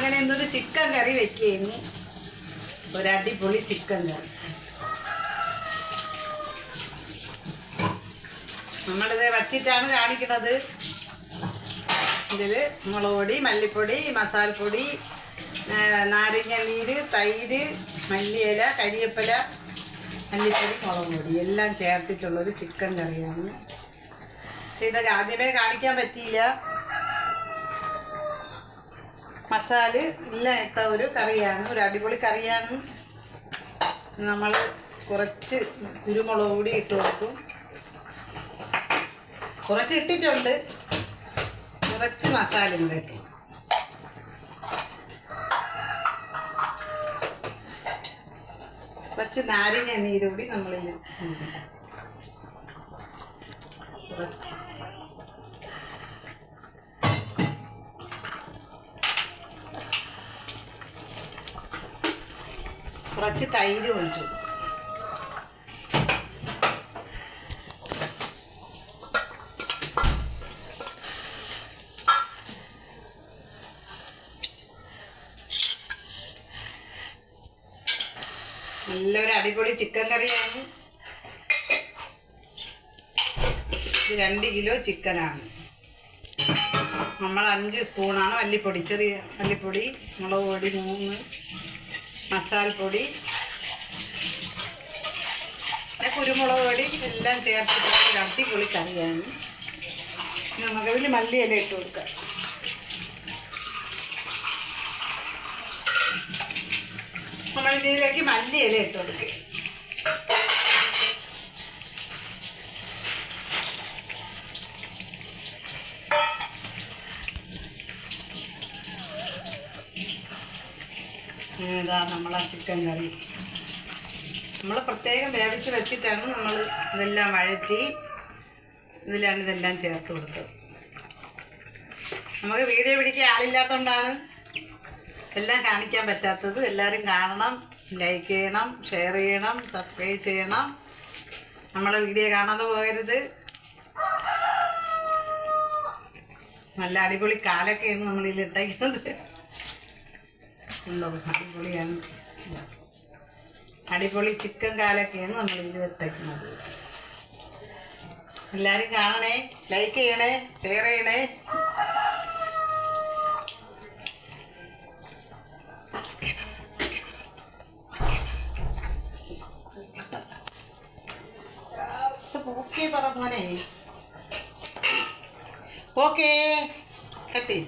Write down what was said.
അങ്ങനെ ഇന്നൊരു ചിക്കൻ കറി വെക്കുകയാണ്. ഒരടിപൊളി ചിക്കൻ കറി. നമ്മളിത് വച്ചിട്ടാണ് കാണിക്കുന്നത്. ഇതിൽ മുളക് പൊടി, മല്ലിപ്പൊടി, മസാലപ്പൊടി, നാരങ്ങ നീര്, തൈര്, മല്ലിയില, കരിവേപ്പില, മല്ലിപ്പൊടി, മുളക് പൊടി എല്ലാം ചേർത്തിട്ടുള്ളൊരു ചിക്കൻ കറിയാണ്. പക്ഷെ ഇതൊക്കെ ആദ്യമേ കാണിക്കാൻ പറ്റിയില്ല. മസാല എല്ലാം ഇട്ട ഒരു കറിയാണ്, ഒരു അടിപൊളി കറിയാണ്. നമ്മൾ കുറച്ച് കുരുമുളക് പൊടി ഇട്ട് കൊടുക്കും. കുറച്ച് ഇട്ടിട്ടുണ്ട്, കുറച്ച് മസാല കൂടെ ഇട്ടു. കുറച്ച് നാരങ്ങ നീരുകൂടി നമ്മളിൽ കുറച്ച് കുറച്ച് തൈര് ഒഴിച്ചു. നല്ലൊരു അടിപൊളി ചിക്കൻ കറിയാണ്. ഇത് 2 കിലോ ചിക്കനാണ്. നമ്മൾ 5 സ്പൂണാണ് മല്ലിപ്പൊടി, ചെറിയ മല്ലിപ്പൊടി, മുളക് പൊടി 3, മസാലപ്പൊടി, പിന്നെ കുരുമുളക് പൊടി എല്ലാം ചേർത്തിട്ട് ഒരു അടിപൊളി കറിയാണ്. നമുക്കതിൽ മല്ലിയില ഇട്ട് കൊടുക്കാം. നമ്മൾ ഇതിലേക്ക് മല്ലിയില ഇട്ട് കൊടുക്കുക. ഇതാ നമ്മളെ ചിക്കൻ കറി. നമ്മൾ പ്രത്യേകം വേവിച്ച് വെച്ചിട്ടാണ് നമ്മൾ ഇതെല്ലാം വഴറ്റി ഇതിലാണ് ഇതെല്ലാം ചേർത്ത് കൊടുത്തത്. നമുക്ക് വീഡിയോ പിടിക്കാൻ ആളില്ലാത്തതുകൊണ്ടാണ് എല്ലാം കാണിക്കാൻ പറ്റാത്തത്. എല്ലാവരും കാണണം, ലൈക്ക് ചെയ്യണം, ഷെയർ ചെയ്യണം, സബ്സ്ക്രൈബ് ചെയ്യണം. നമ്മളെ വീഡിയോ കാണാതെ പോകരുത്. നല്ല അടിപൊളി കാലൊക്കെയാണ് നമ്മളിതിൽ ഇട്ടേക്കുന്നത്. എന്തോ അടിപൊളിയാണ്. അടിപൊളി ചിക്കൻ കാലൊക്കെയാണ് നമ്മളിതിൽ ഇട്ടേക്കുന്നത്. എല്ലാവരും കാണണേ, ലൈക്ക് ചെയ്യണേ, ഷെയർ ചെയ്യണേ. ഓക്കേ പറ മോനെ. ഓക്കേ കട്ടി.